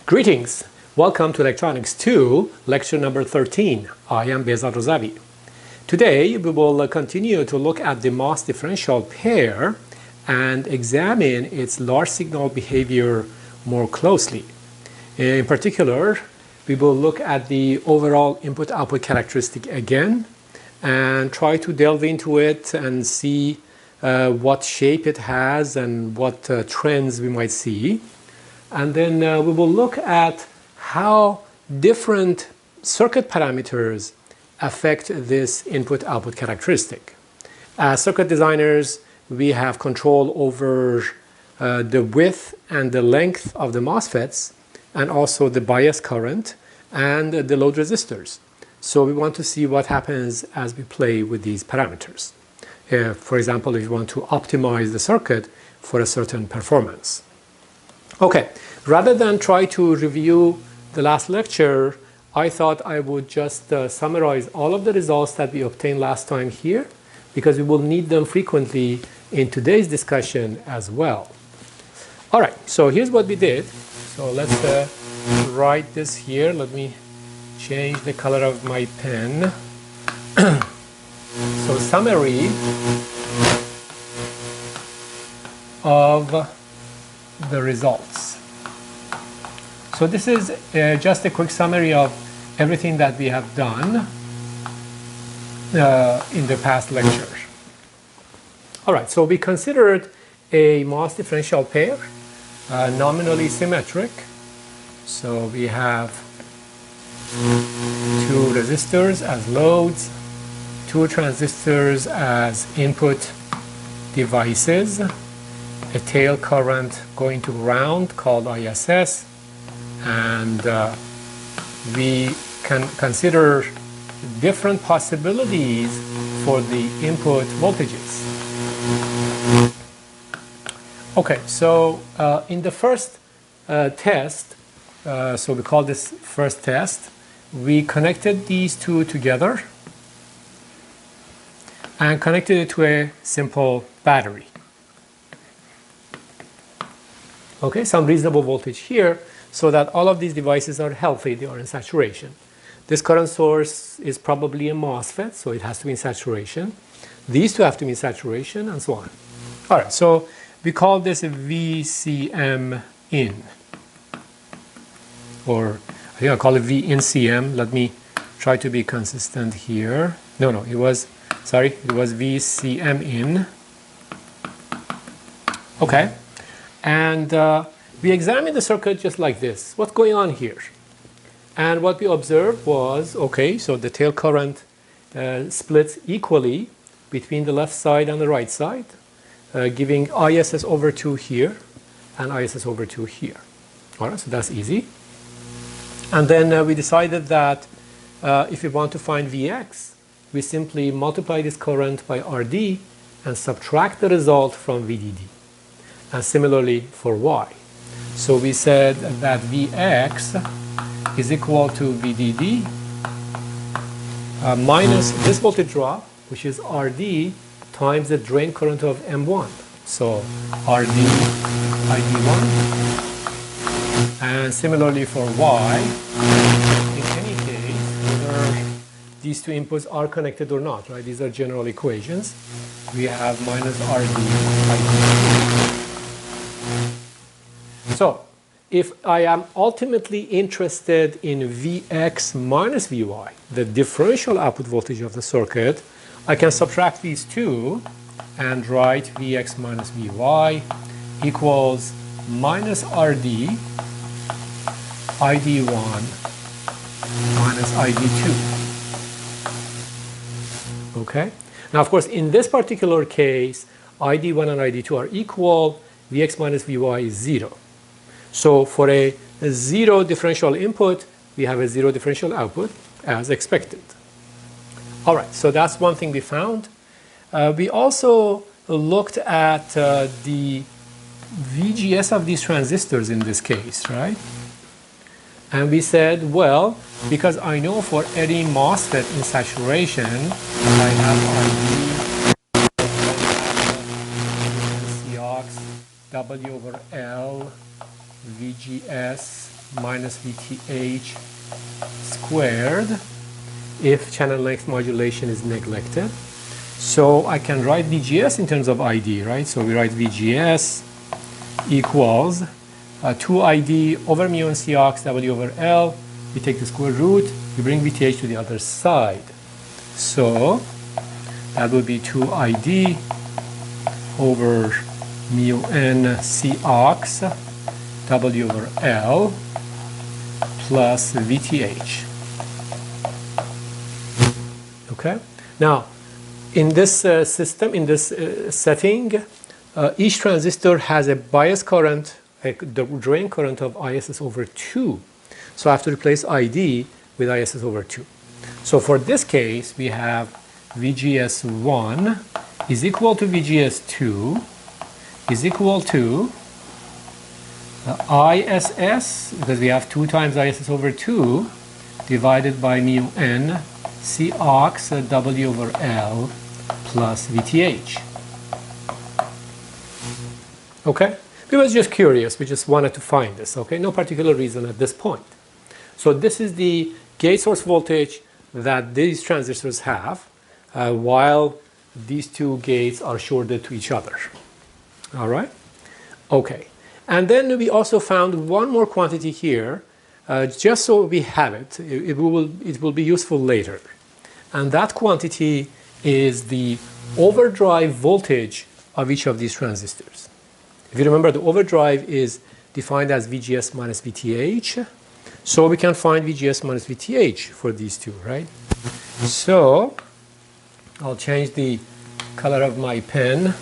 Greetings! Welcome to Electronics2, lecture number 13. I am Razavi. Today we will continue to look at the MOS differential pair and examine its large signal behavior more closely. In particular, we will look at the overall input-output characteristic again and try to delve into it and see what shape it has and what trends we might see. And then we will look at how different circuit parameters affect this input-output characteristic. As circuit designers, we have control over the width and the length of the MOSFETs and also the bias current and the load resistors. So we want to see what happens as we play with these parameters. For example, if you want to optimize the circuit for a certain performance. Okay, rather than try to review the last lecture, I thought I would just summarize all of the results that we obtained last time here, because we will need them frequently in today's discussion as well. All right, so here's what we did. So let's write this here. Let me change the color of my pen. So summary of the results. So this is just a quick summary of everything that we have done in the past lecture. All right, so we considered a MOS differential pair, nominally symmetric. So we have two resistors as loads, two transistors as input devices, a tail current going to ground called ISS, and we can consider different possibilities for the input voltages. Okay, so in the first test, so we call this first test, we connected these two together and connected it to a simple battery. Okay, some reasonable voltage here so that all of these devices are healthy, they are in saturation. This current source is probably a MOSFET, so it has to be in saturation. These two have to be in saturation, and so on. All right, so we call this a VCM in. Or I think I'll call it V in CM. Let me try to be consistent here. No, it was VCM in. Okay. And we examined the circuit just like this. What's going on here? And what we observed was, okay, so the tail current splits equally between the left side and the right side, giving ISS over 2 here and ISS over 2 here. All right, so that's easy. And then we decided that if we want to find Vx, we simply multiply this current by RD and subtract the result from VDD. And similarly for Y. So we said that Vx is equal to VDD minus this voltage drop, which is RD, times the drain current of M1. So RD ID1. And similarly for Y, in any case, whether these two inputs are connected or not, right? These are general equations. We have minus RD ID2. So if I am ultimately interested in Vx minus Vy, the differential output voltage of the circuit, I can subtract these two and write Vx minus Vy equals minus RD ID1 minus ID2. Okay? Now, of course, in this particular case, ID1 and ID2 are equal. Vx minus Vy is 0. So for a zero differential input, we have a zero differential output as expected. All right, so that's one thing we found. We also looked at the VGS of these transistors in this case, right? And we said, well, because I know for any MOSFET in saturation, I have ID, Cox, W over L, VGS minus VTH squared if channel length modulation is neglected. So I can write VGS in terms of ID, right? So we write VGS equals 2ID over mu and Cox W over L. We take the square root, we bring VTH to the other side. So that would be 2ID over mu n Cox W over L plus VTH. Okay? Now, in this system, in this setting, each transistor has a bias current, the drain current of ISS over 2. So I have to replace ID with ISS over 2. So for this case, we have VGS1 is equal to VGS2 is equal to ISS, because we have 2 times ISS over 2, divided by mu n Cox W over L plus VTH. Okay? We was just curious. We just wanted to find this. Okay? No particular reason at this point. So this is the gate source voltage that these transistors have while these two gates are shorted to each other. All right? Okay. And then we also found one more quantity here, just so we have it. It will be useful later. And that quantity is the overdrive voltage of each of these transistors. If you remember, the overdrive is defined as VGS minus VTH. So we can find VGS minus VTH for these two, right? So I'll change the color of my pen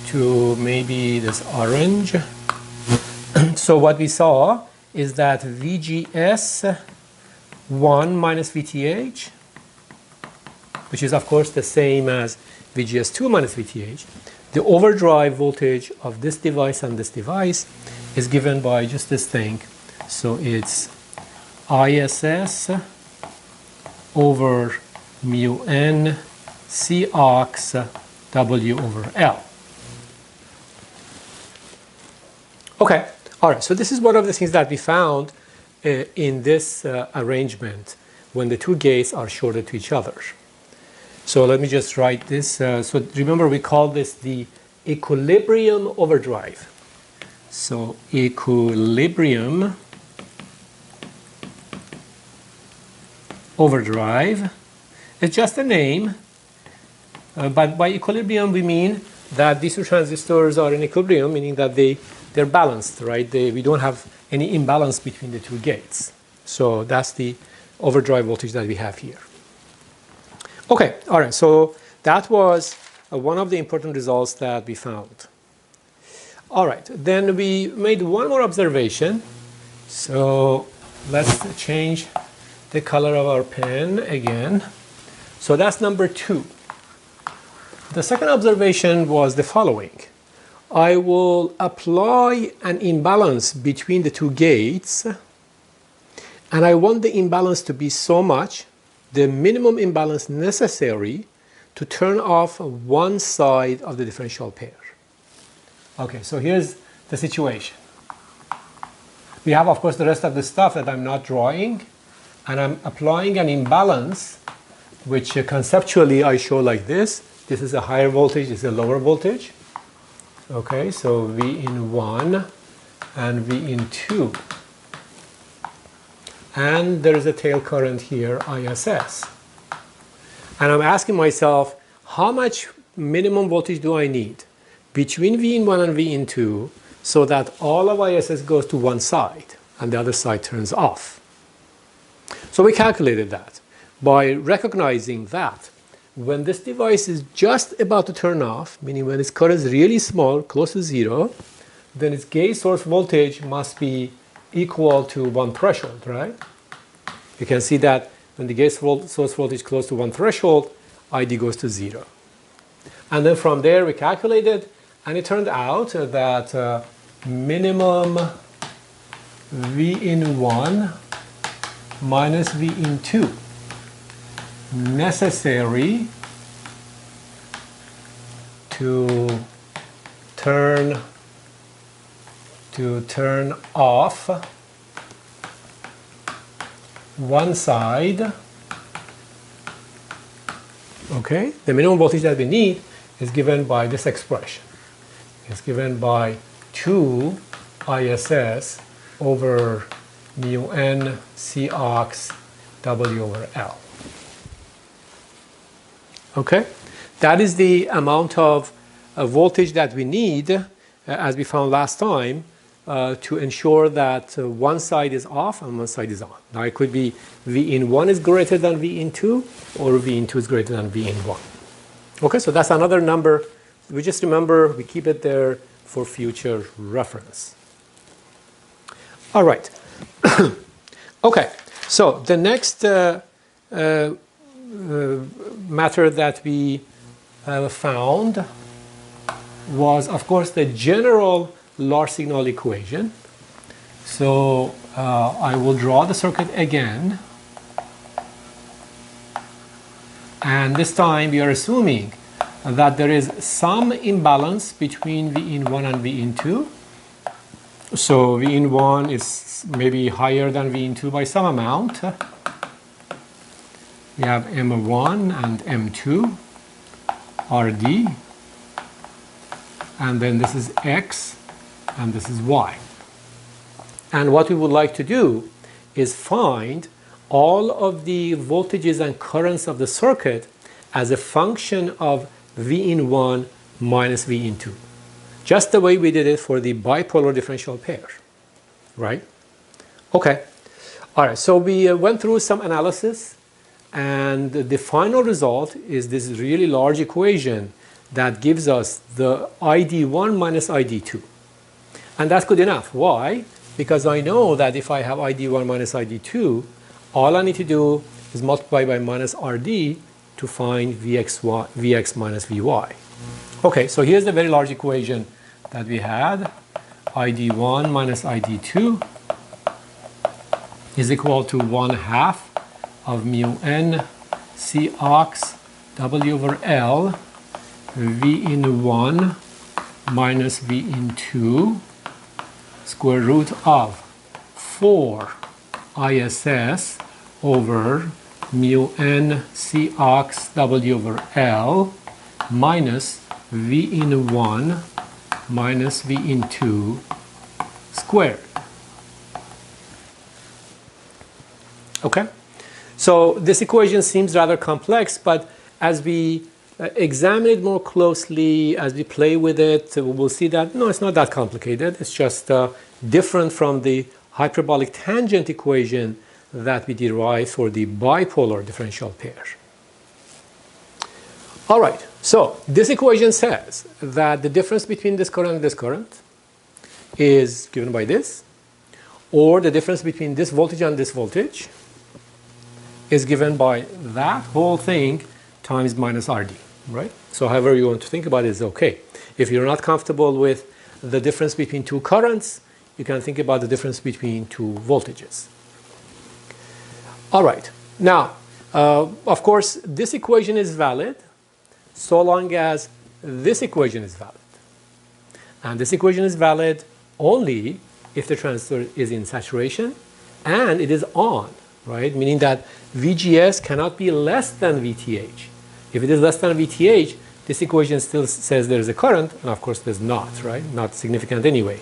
to maybe this orange. So what we saw is that VGS 1 minus VTH, which is of course the same as VGS 2 minus VTH, the overdrive voltage of this device and this device is given by just this thing. So it's ISS over mu n Cox W over L. Okay, all right, so this is one of the things that we found in this arrangement when the two gates are shorted to each other. So let me just write this. So remember, we call this the equilibrium overdrive. So equilibrium overdrive is just a name, but by equilibrium we mean that these two transistors are in equilibrium, meaning that they're balanced, right? We don't have any imbalance between the two gates. So that's the overdrive voltage that we have here. Okay, all right, so that was one of the important results that we found. All right, then we made one more observation. So let's change the color of our pen again. So that's number 2. The second observation was the following. I will apply an imbalance between the two gates, and I want the imbalance to be so much the minimum imbalance necessary to turn off one side of the differential pair. Okay, so here's the situation. We have, of course, the rest of the stuff that I'm not drawing, and I'm applying an imbalance, which conceptually I show like this. This is a higher voltage, this is a lower voltage. Okay, so V in 1 and V in 2. And there is a tail current here, ISS. And I'm asking myself, how much minimum voltage do I need between V in 1 and V in 2 so that all of ISS goes to one side and the other side turns off? So we calculated that by recognizing that when this device is just about to turn off, meaning when its current is really small, close to zero, then its gate source voltage must be equal to one threshold, right? You can see that when the gate source voltage close to one threshold, ID goes to 0. And then from there we calculated, and it turned out that minimum V in 1 minus V in 2 necessary to turn off one side. Okay, the minimum voltage that we need is given by this expression. It's given by 2 ISS over mu n C ox W over L. Okay, that is the amount of voltage that we need, as we found last time, to ensure that one side is off and one side is on. Now it could be V in 1 is greater than V in 2, or V in 2 is greater than V in 1. Okay, so that's another number. We just remember, we keep it there for future reference. All right. Okay, so the next matter that we found was, of course, the general large signal equation. So I will draw the circuit again, and this time we are assuming that there is some imbalance between V in 1 and V in 2. So V in 1 is maybe higher than V in 2 by some amount. We have M1 and M2, RD, and then this is X, and this is Y. And what we would like to do is find all of the voltages and currents of the circuit as a function of V in 1 minus V in 2. Just the way we did it for the bipolar differential pair, right? Okay. All right, so we went through some analysis, and the final result is this really large equation that gives us the ID1 minus ID2. And that's good enough. Why? Because I know that if I have ID1 minus ID2, all I need to do is multiply by minus RD to find Vx minus Vy. Okay, so here's the very large equation that we had. ID1 minus ID2 is equal to 1/2 of mu n C ox W over L V in 1 minus V in 2 square root of 4 ISS over mu n C ox W over L minus V in 1 minus V in 2 squared. Okay? So this equation seems rather complex, but as we examine it more closely, as we play with it, we'll see that, no, it's not that complicated. It's just different from the hyperbolic tangent equation that we derived for the bipolar differential pair. All right, so this equation says that the difference between this current and this current is given by this, or the difference between this voltage and this voltage is given by that whole thing times minus RD, right? So however you want to think about it is okay. If you're not comfortable with the difference between two currents, you can think about the difference between two voltages. All right, now Of course, this equation is valid so long as this equation is valid. And this equation is valid only if the transistor is in saturation and it is on, right? Meaning that VGS cannot be less than VTH. If it is less than VTH, this equation still says there is a current, and of course there's not, right? Not significant anyway.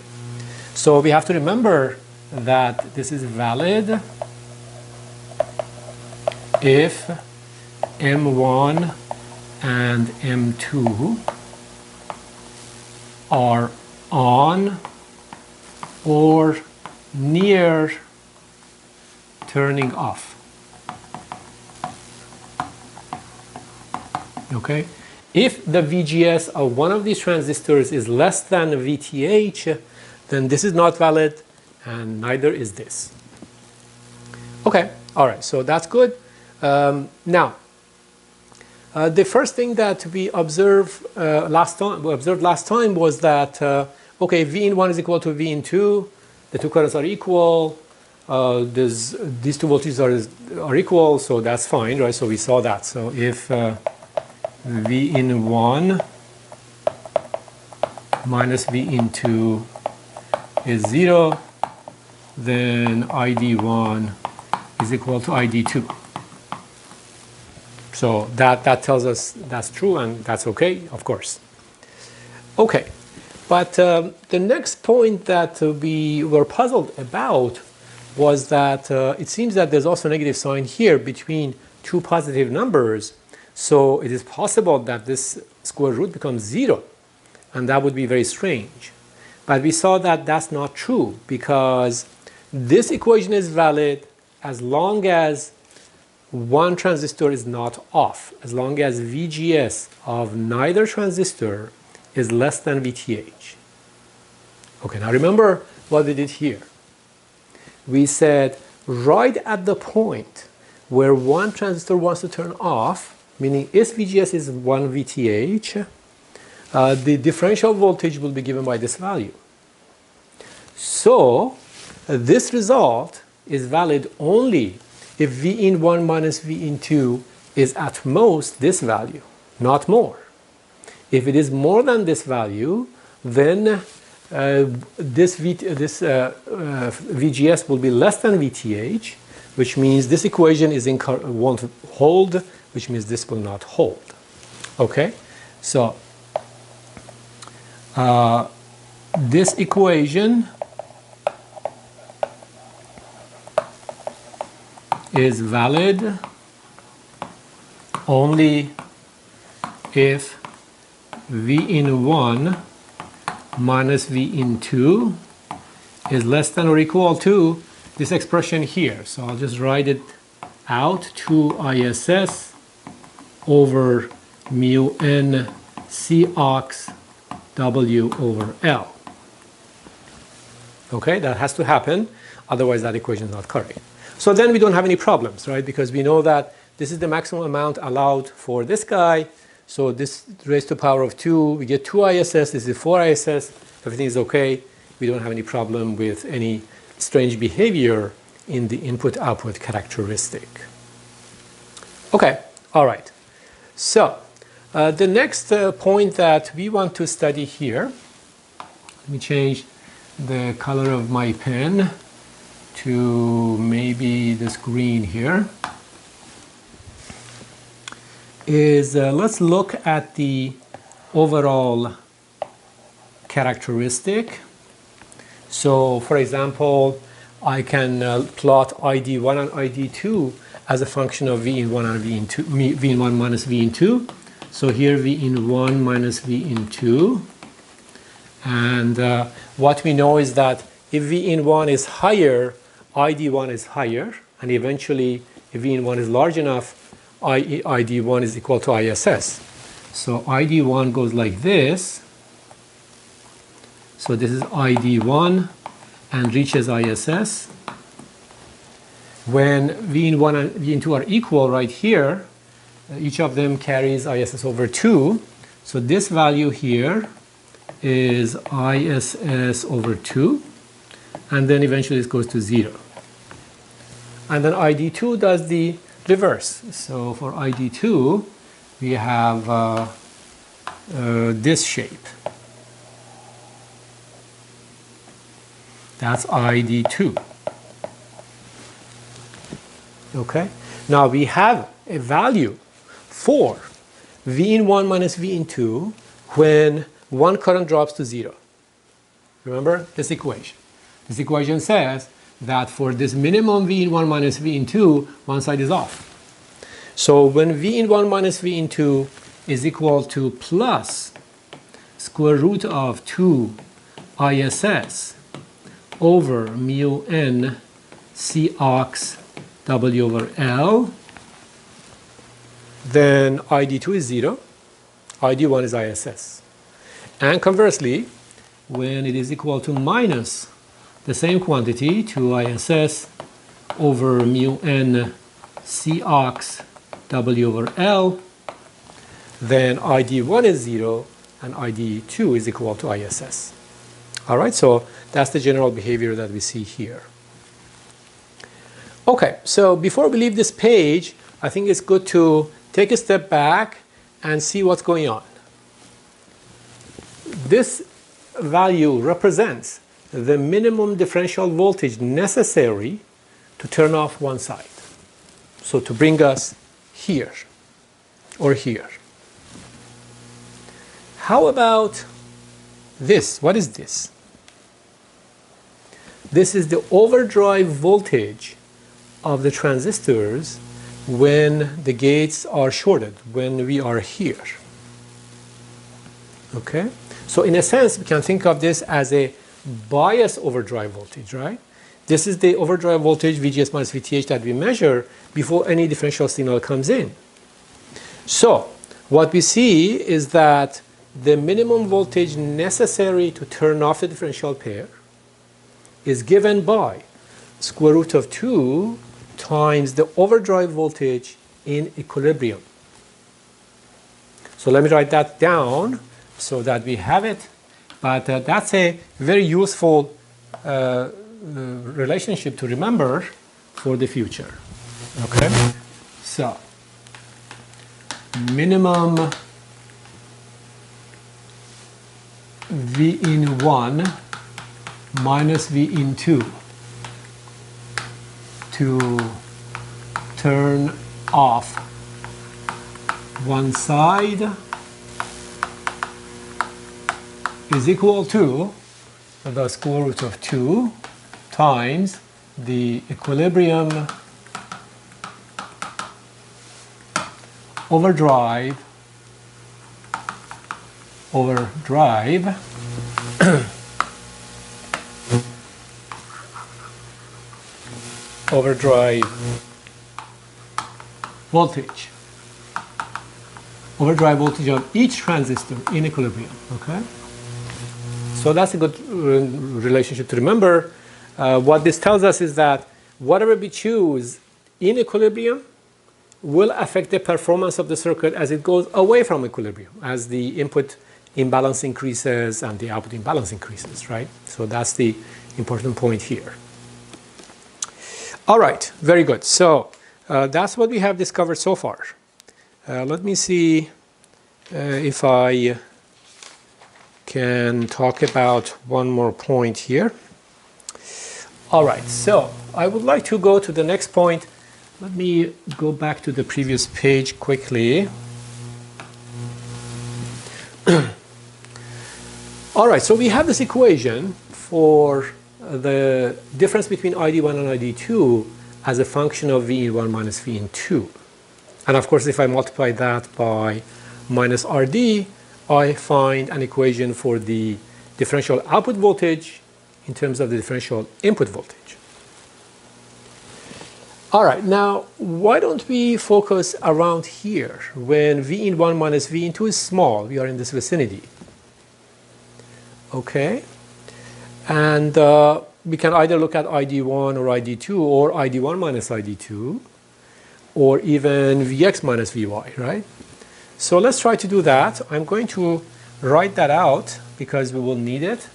So we have to remember that this is valid if M1 and M2 are on or near turning off. Okay? If the VGS of one of these transistors is less than VTH, then this is not valid, and neither is this. Okay, all right, so that's good. Now, the first thing that we observed last time was that okay, V in 1 is equal to V in 2. The two currents are equal. These two voltages are equal, so that's fine, right? So we saw that. So if V in 1 minus V in 2 is 0, then ID1 is equal to ID2. So that tells us that's true, and that's okay, of course. Okay, but the next point that we were puzzled about was that it seems that there's also a negative sign here between two positive numbers. So it is possible that this square root becomes 0, and that would be very strange. But we saw that that's not true, because this equation is valid as long as one transistor is not off, as long as VGS of neither transistor is less than VTH. Okay, now remember what we did here. We said right at the point where one transistor wants to turn off, meaning if VGS is 1 VTH, the differential voltage will be given by this value. So this result is valid only if V in 1 minus V in 2 is at most this value, not more. If it is more than this value, then this VGS will be less than VTH, which means this equation won't hold, which means this will not hold. Okay, so this equation is valid only if V in 1 minus V in 2 is less than or equal to this expression here. So I'll just write it out, 2 ISS over mu n C ox W over L. Okay, that has to happen, otherwise that equation is not correct. So then we don't have any problems, right? Because we know that this is the maximum amount allowed for this guy. So this raised to the power of 2, we get 2 ISS, this is 4 ISS, everything is okay. We don't have any problem with any strange behavior in the input-output characteristic. Okay, all right. So the next point that we want to study here, let me change the color of my pen to maybe this green here, is let's look at the overall characteristic. So for example, I can plot ID1 and ID2 as a function of V in 1 and V in 2, V in 1 minus V in 2. So here V in 1 minus V in 2. And what we know is that if V in 1 is higher, ID1 is higher, and eventually if V in 1 is large enough, ID1 is equal to ISS. So ID1 goes like this. So this is ID1 and reaches ISS. When V in 1 and V in 2 are equal right here, each of them carries ISS over 2. So this value here is ISS over 2. And then eventually it goes to 0. And then ID2 does the reverse. So for ID2, we have this shape. That's ID2. Okay. Now we have a value for V in 1 minus V in 2 when one current drops to 0. Remember this equation. This equation says that for this minimum V in 1 minus V in 2, one side is off. So when V in 1 minus V in 2 is equal to plus square root of 2 ISS over mu n C ox W over L, then ID2 is 0, ID1 is ISS. And conversely, when it is equal to minus the same quantity, 2 ISS over mu n C ox W over L, then ID1 is 0 and ID2 is equal to ISS. All right, so that's the general behavior that we see here. Okay, so before we leave this page, I think it's good to take a step back and see what's going on. This value represents the minimum differential voltage necessary to turn off one side. So to bring us here or here. How about this? What is this? This is the overdrive voltage of the transistors when the gates are shorted, when we are here. Okay? So in a sense, we can think of this as a bias overdrive voltage, right? This is the overdrive voltage VGS minus VTH that we measure before any differential signal comes in. So what we see is that the minimum voltage necessary to turn off the differential pair is given by square root of 2 times the overdrive voltage in equilibrium. So let me write that down so that we have it. But that's a very useful relationship to remember for the future. Okay? So, minimum V in 1 minus V in 2 to turn off one side is equal to the square root of 2 times the equilibrium overdrive overdrive voltage of each transistor in equilibrium. Okay, so that's a good relationship to remember. What this tells us is that whatever we choose in equilibrium will affect the performance of the circuit as it goes away from equilibrium, as the input imbalance increases and the output imbalance increases, right? So that's the important point here. All right, very good. So that's what we have discovered so far. Let me see if I can talk about one more point here. All right, so I would like to go to the next point. Let me go back to the previous page quickly. All right, so we have this equation for the difference between ID1 and ID2 as a function of V in 1 minus V in 2. And of course, if I multiply that by minus RD, I find an equation for the differential output voltage in terms of the differential input voltage. All right, now why don't we focus around here when V in 1 minus V in 2 is small, we are in this vicinity. Okay, and we can either look at ID1 or ID2 or ID1 minus ID2 or even Vx minus Vy, right? So let's try to do that. I'm going to write that out because we will need it.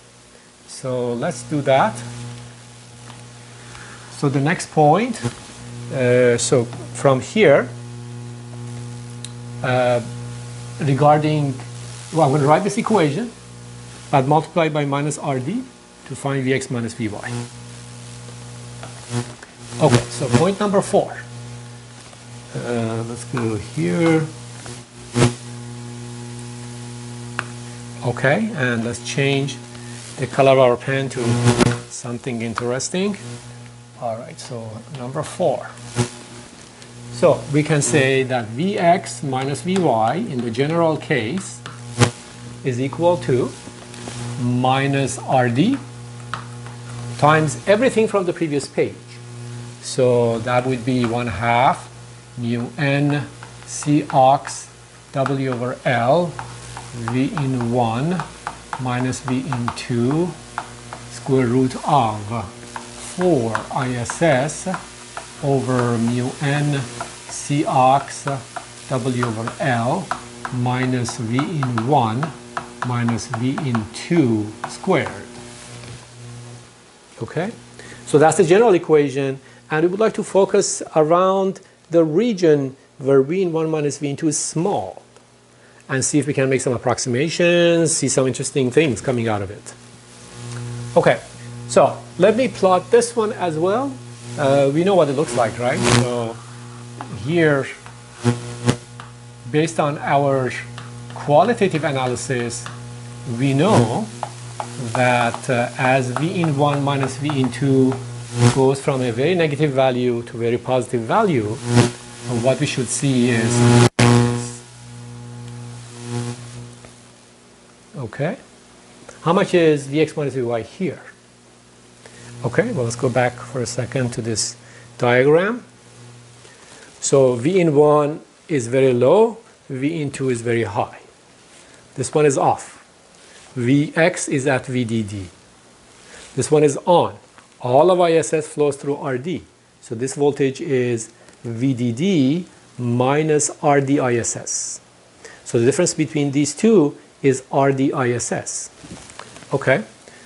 So let's do that. So the next point, so from here regarding, well, I'm going to write this equation, but multiply by minus RD to find Vx minus Vy. Okay, so point number 4. Let's go here. Okay, and let's change the color of our pen to something interesting. All right, so number 4. So we can say that Vx minus Vy in the general case is equal to minus Rd times everything from the previous page. So that would be 1/2 mu n C ox W over L V in 1 minus V in 2 square root of 4 ISS over mu n C ox W over L minus V in 1 minus V in 2 squared. Okay, so that's the general equation, and we would like to focus around the region where V in 1 minus V in 2 is small, and see if we can make some approximations, see some interesting things coming out of it. Okay, so let me plot this one as well. We know what it looks like, right? So here, based on our qualitative analysis, we know that as V in 1 minus V in 2 goes from a very negative value to a very positive value, what we should see is, okay, how much is Vx minus Vy here? Okay, well, let's go back for a second to this diagram. So V in 1 is very low, V in 2 is very high. This one is off. Vx is at VDD. This one is on. All of ISS flows through RD. So this voltage is VDD minus RD ISS. So the difference between these two is RD ISS. Okay,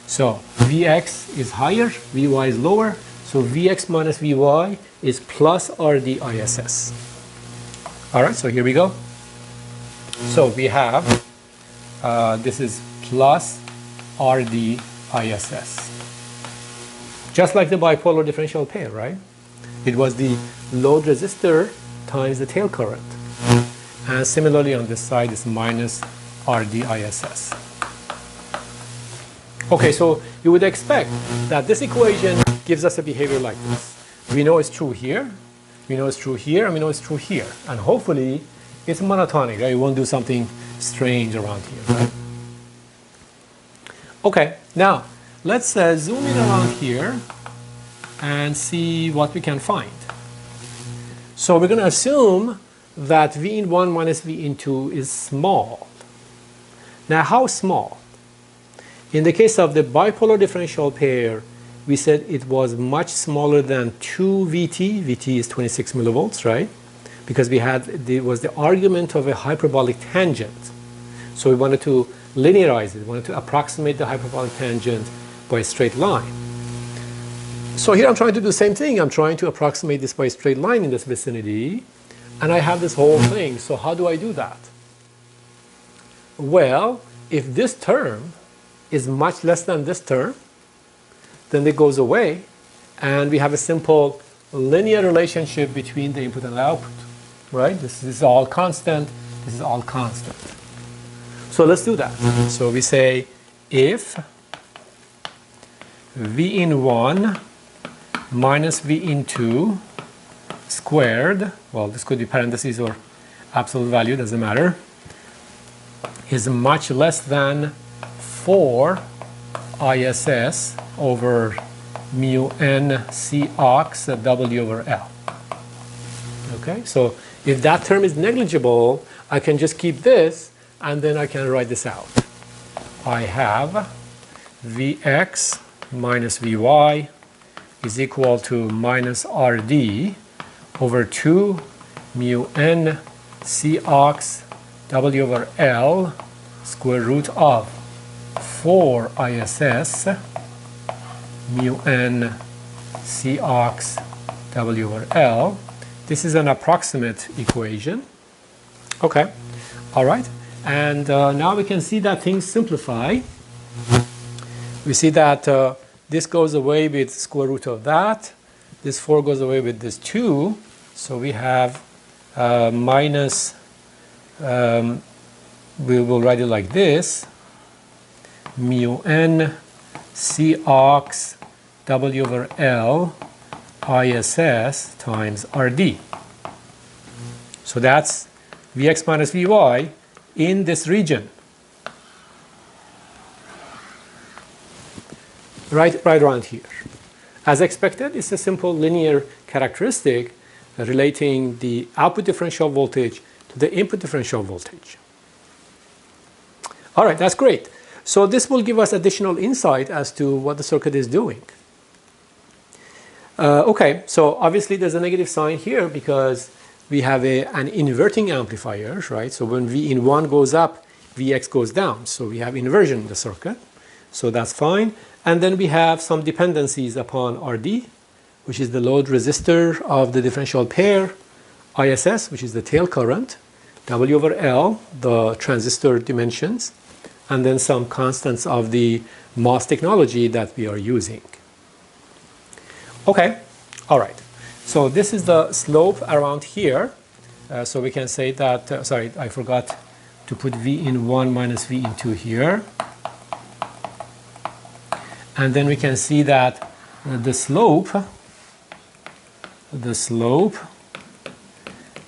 so Vx is higher, Vy is lower. So Vx minus Vy is plus RD ISS. All right, so here we go. So we have, this is plus RD ISS. Just like the bipolar differential pair, right? It was the load resistor times the tail current. And similarly on this side is minus RD ISS. Okay, so you would expect that this equation gives us a behavior like this. We know it's true here, we know it's true here, and we know it's true here. And hopefully it's monotonic, right? It won't do something strange around here, right? Okay, now let's zoom in around here and see what we can find. So we're going to assume that V in 1 minus V in 2 is small. Now how small? In the case of the bipolar differential pair, we said it was much smaller than 2 VT. VT is 26 millivolts, right? Because we had, there was the argument of a hyperbolic tangent. So we wanted to linearize it, we wanted to approximate the hyperbolic tangent by a straight line. So here I'm trying to do the same thing. I'm trying to approximate this by a straight line in this vicinity, and I have this whole thing. So how do I do that? Well, if this term is much less than this term, then it goes away, and we have a simple linear relationship between the input and the output, right? This is all constant, this is all constant. So let's do that. So we say if V in 1 minus V in 2 squared, well, this could be parentheses or absolute value, doesn't matter, is much less than 4 ISS over mu n C ox W over L. Okay, so if that term is negligible, I can just keep this and then I can write this out. I have Vx minus Vy is equal to minus Rd over 2 mu n C ox W over L square root of 4 ISS mu n C ox W over L. This is an approximate equation. Okay, all right. And now we can see that things simplify. We see that this goes away with square root of that. This 4 goes away with this 2. So we have minus, we will write it like this, mu n C ox W over L ISS times RD. So that's Vx minus Vy in this region. Right around here. As expected, it's a simple linear characteristic relating the output differential voltage to the input differential voltage. All right, that's great. So this will give us additional insight as to what the circuit is doing. Okay, so obviously there's a negative sign here because we have an inverting amplifier, right? So when V in 1 goes up, Vx goes down. So we have inversion in the circuit. So that's fine. And then we have some dependencies upon RD, which is the load resistor of the differential pair, ISS, which is the tail current, W over L, the transistor dimensions, and then some constants of the MOS technology that we are using. Okay, all right. So this is the slope around here. So we can say that, sorry, I forgot to put V in 1 minus V in 2 here. And then we can see that the slope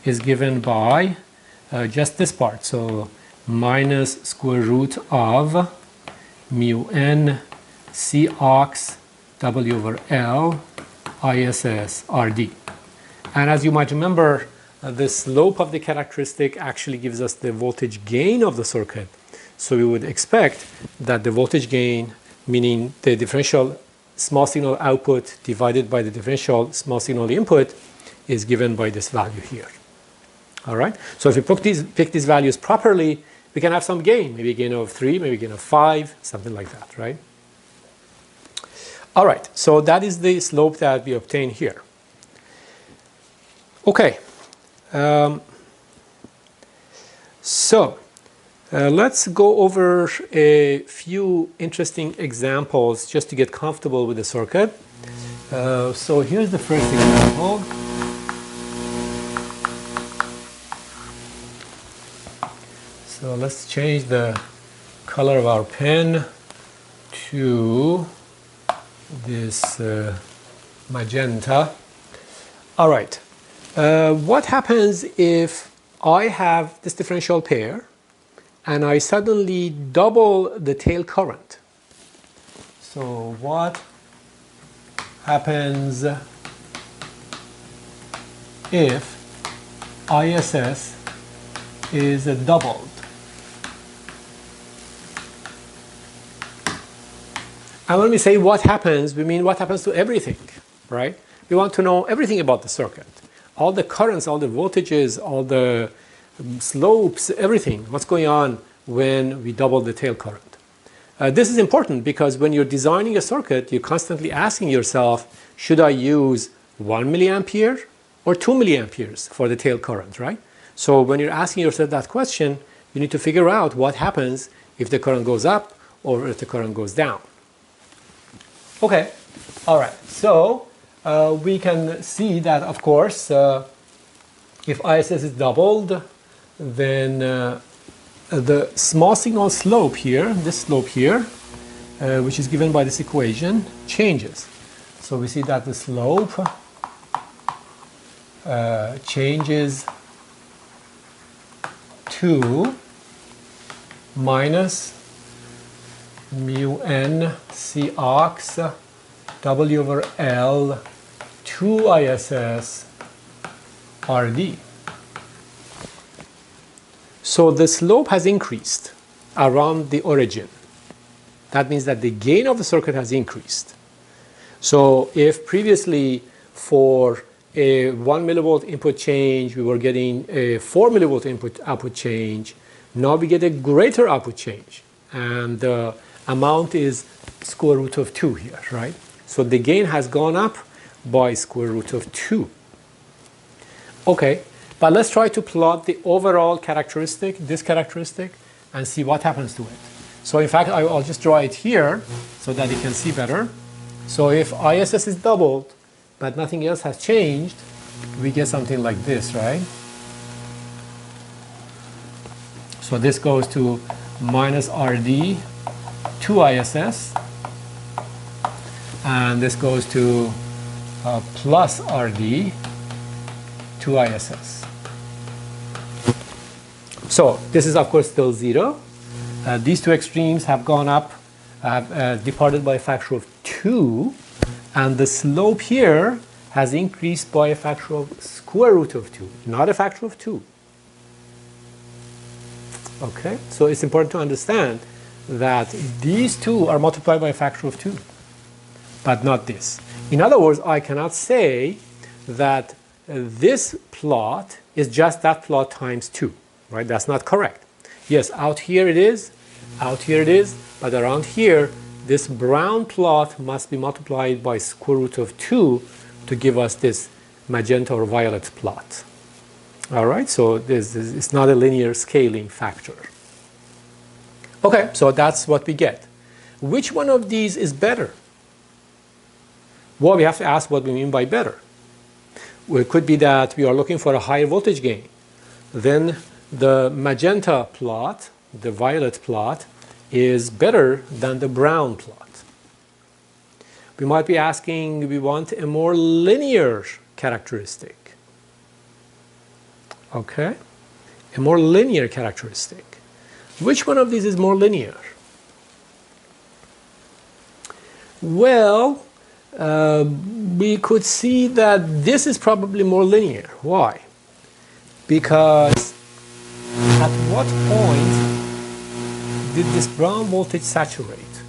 is given by just this part. So minus square root of mu n C ox W over L ISS RD. And as you might remember, the slope of the characteristic actually gives us the voltage gain of the circuit. So we would expect that the voltage gain, meaning the differential small signal output divided by the differential small signal input, is given by this value here. All right. So if we pick these values properly, we can have some gain, maybe a gain of 3, maybe a gain of 5, something like that, right? All right. So that is the slope that we obtain here. Okay. Let's go over a few interesting examples just to get comfortable with the circuit. So here's the first example. So let's change the color of our pen to this magenta. All right. What happens if I have this differential pair and I suddenly double the tail current? So what happens if ISS is doubled? And when we say what happens, we mean what happens to everything, right? We want to know everything about the circuit. All the currents, all the voltages, all the slopes, everything. What's going on when we double the tail current? This is important because when you're designing a circuit, you're constantly asking yourself, should I use 1 milliampere or 2 milliamperes for the tail current, right? So when you're asking yourself that question, you need to figure out what happens if the current goes up or if the current goes down. Okay, all right. So we can see that, of course, if ISS is doubled, then the small signal slope here, this slope here, which is given by this equation, changes. So we see that the slope changes to minus mu n C ox W over L 2 ISS RD. So the slope has increased around the origin. That means that the gain of the circuit has increased. So if previously for a 1 millivolt input change we were getting a 4 millivolt output change, now we get a greater output change. And the amount is square root of 2 here, right? So the gain has gone up by square root of 2. Okay, but let's try to plot the overall characteristic, this characteristic, and see what happens to it. So in fact, I'll just draw it here so that you can see better. So if ISS is doubled, but nothing else has changed, we get something like this, right? So this goes to minus RD 2 ISS, and this goes to plus RD 2 ISS. So this is of course still 0. These two extremes have gone up, have departed by a factor of 2, and the slope here has increased by a factor of square root of 2, not a factor of 2. Okay, so it's important to understand that these two are multiplied by a factor of 2, but not this. In other words, I cannot say that this plot is just that plot times 2, right? That's not correct. Yes, out here it is, but around here, this brown plot must be multiplied by square root of 2 to give us this magenta or violet plot. All right, so it's not a linear scaling factor. Okay, so that's what we get. Which one of these is better? Well, we have to ask what we mean by better. Well, it could be that we are looking for a higher voltage gain. Then the magenta plot, the violet plot, is better than the brown plot. We might be asking, we want a more linear characteristic. Okay, a more linear characteristic. Which one of these is more linear? Well, we could see that this is probably more linear. Why? Because at what point did this brown voltage saturate?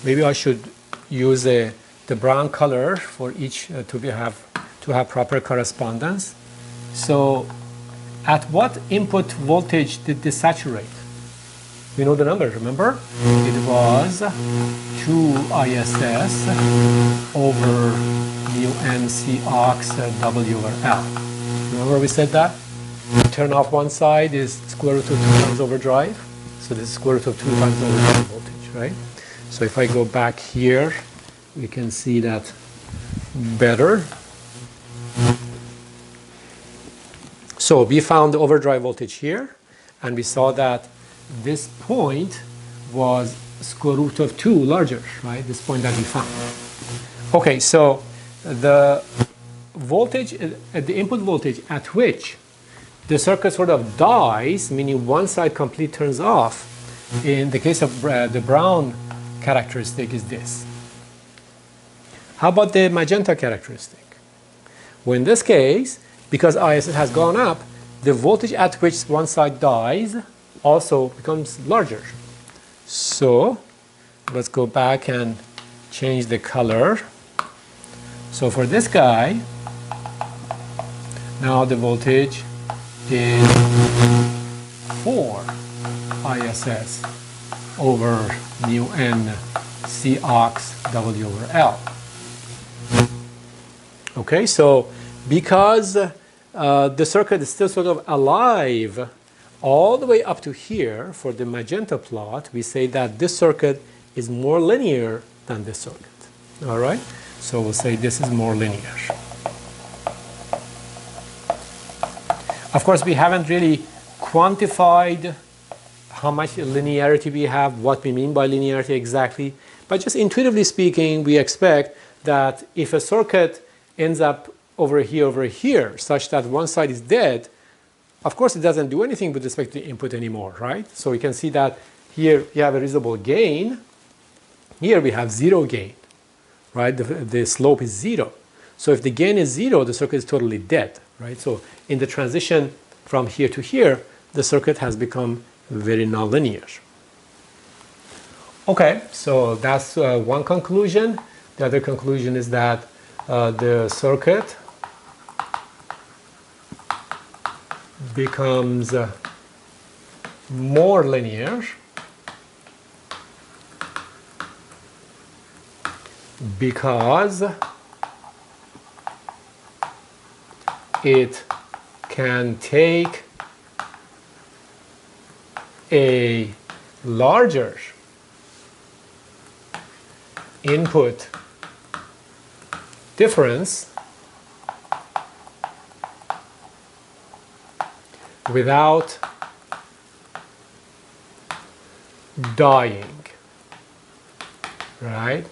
Maybe I should use the brown color for each to have proper correspondence. So at what input voltage did this saturate? We know the number, remember? It was 2 ISS over mu n C ox W over L. Remember we said that? Turn off one side is square root of 2 times overdrive. So this is square root of 2 times overdrive voltage, right? So if I go back here, we can see that better. So we found the overdrive voltage here, and we saw that this point was square root of 2 larger, right? This point that we found. Okay, so the voltage, the input voltage at which the circuit sort of dies, meaning one side completely turns off, in the case of the brown characteristic is this. How about the magenta characteristic? Well, in this case, because ISS has gone up, the voltage at which one side dies also becomes larger. So let's go back and change the color. So for this guy, now the voltage is 4 ISS over mu n C ox W over L. Okay, so because the circuit is still sort of alive all the way up to here for the magenta plot, we say that this circuit is more linear than this circuit. All right, so we'll say this is more linear. Of course, we haven't really quantified how much linearity we have, what we mean by linearity exactly, but just intuitively speaking, we expect that if a circuit ends up over here, such that one side is dead, of course it doesn't do anything with respect to the input anymore, right? So we can see that here you have a reasonable gain, here we have 0 gain, right? The slope is 0. So if the gain is 0, the circuit is totally dead, right? So in the transition from here to here, the circuit has become very nonlinear. Okay, so that's one conclusion. The other conclusion is that the circuit becomes more linear because it can take a larger input difference without dying, right?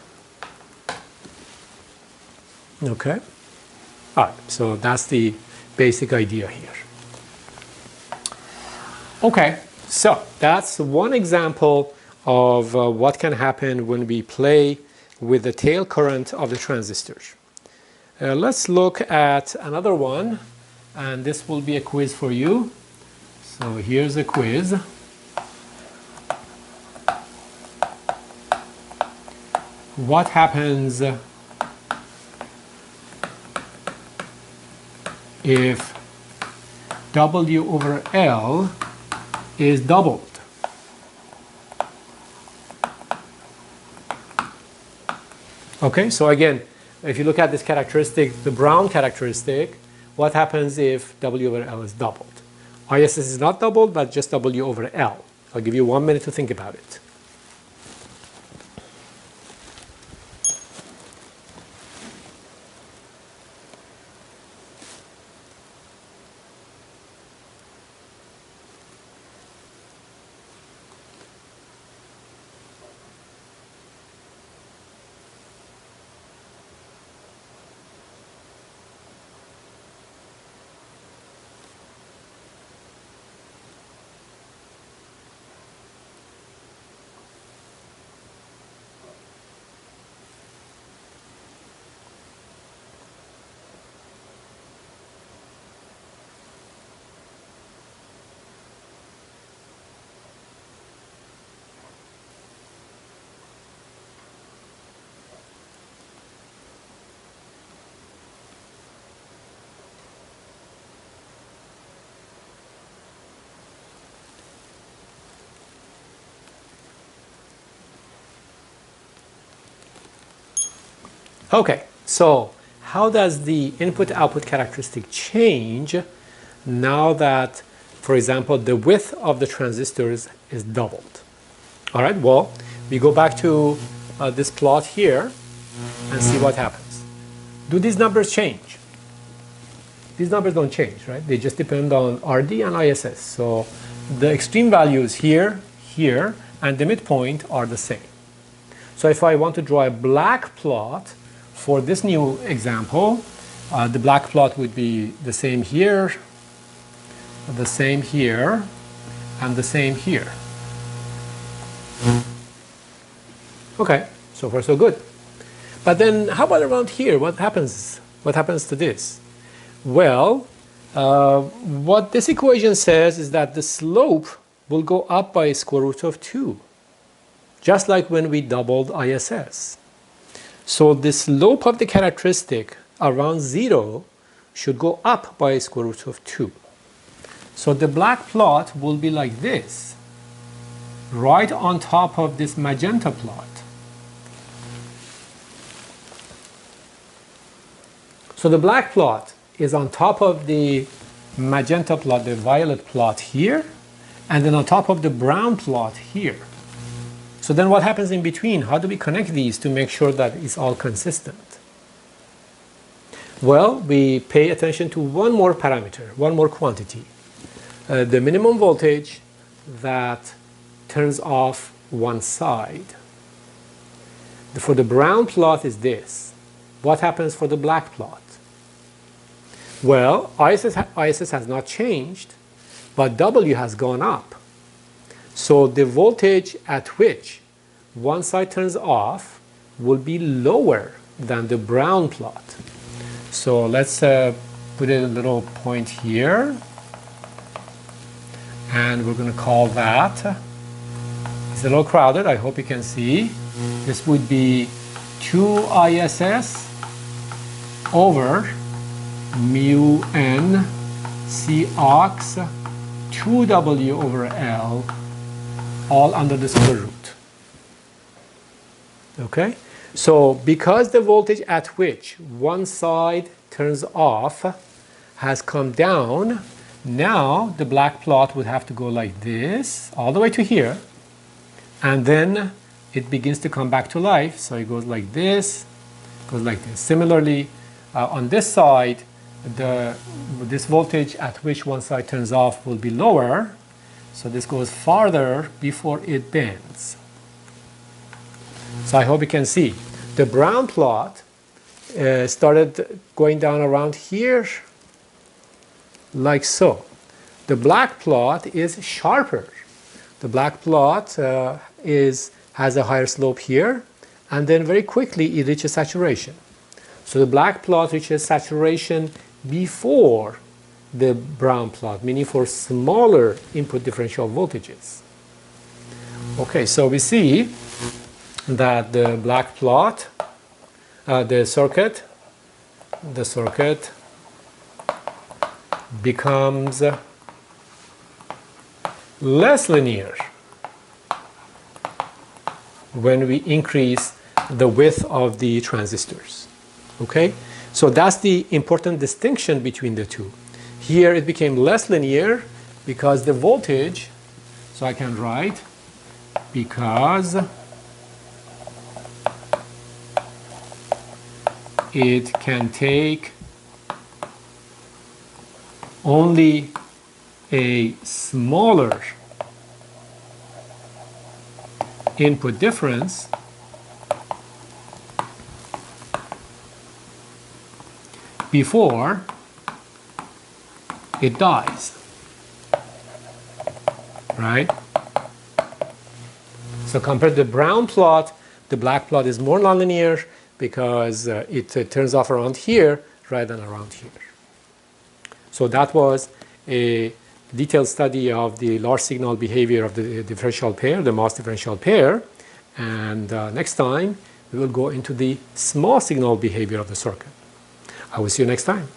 Okay. All right, so that's the basic idea here. Okay, so that's one example of what can happen when we play with the tail current of the transistors. Let's look at another one, and this will be a quiz for you. So here's a quiz. What happens if W over L is doubled? Okay, so again, if you look at this characteristic, the brown characteristic, what happens if W over L is doubled? ISS is not doubled, but just W over L. I'll give you 1 minute to think about it. Okay, so how does the input-output characteristic change now that, for example, the width of the transistors is doubled? All right, well, we go back to this plot here and see what happens. Do these numbers change? These numbers don't change, right? They just depend on RD and ISS. So the extreme values here, here, and the midpoint are the same. So if I want to draw a black plot for this new example, the black plot would be the same here, the same here, and the same here. Okay, so far so good. But then how about around here? What happens? What happens to this? Well, what this equation says is that the slope will go up by square root of 2, just like when we doubled ISS. So the slope of the characteristic around 0 should go up by square root of 2. So the black plot will be like this, right on top of this magenta plot. So the black plot is on top of the magenta plot, the violet plot here, and then on top of the brown plot here. So then what happens in between? How do we connect these to make sure that it's all consistent? Well, we pay attention to one more parameter, one more quantity. The minimum voltage that turns off one side. For the brown plot is this. What happens for the black plot? Well, ISS has not changed, but W has gone up. So the voltage at which one side turns off will be lower than the brown plot. So let's put a little point here, and we're going to call that, it's a little crowded, I hope you can see. This would be 2 ISS over mu n C ox 2W over L, all under the square root. Okay? So because the voltage at which one side turns off has come down. Now the black plot would have to go like this all the way to here, and then it begins to come back to life. So it goes like this, goes like this. Similarly, on this side, this voltage at which one side turns off will be lower. So this goes farther before it bends. So I hope you can see. The brown plot started going down around here, like so. The black plot is sharper. The black plot has a higher slope here, and then very quickly it reaches saturation. So the black plot reaches saturation before the brown plot, meaning for smaller input differential voltages. Okay, so we see that the black plot, the circuit becomes less linear when we increase the width of the transistors. Okay, so that's the important distinction between the two. Here it became less linear because the voltage, so I can write because it can take only a smaller input difference before it dies, right? So compared to the brown plot, the black plot is more nonlinear because it turns off around here rather than around here. So that was a detailed study of the large signal behavior of the differential pair, the MOS differential pair. And next time, we will go into the small signal behavior of the circuit. I will see you next time.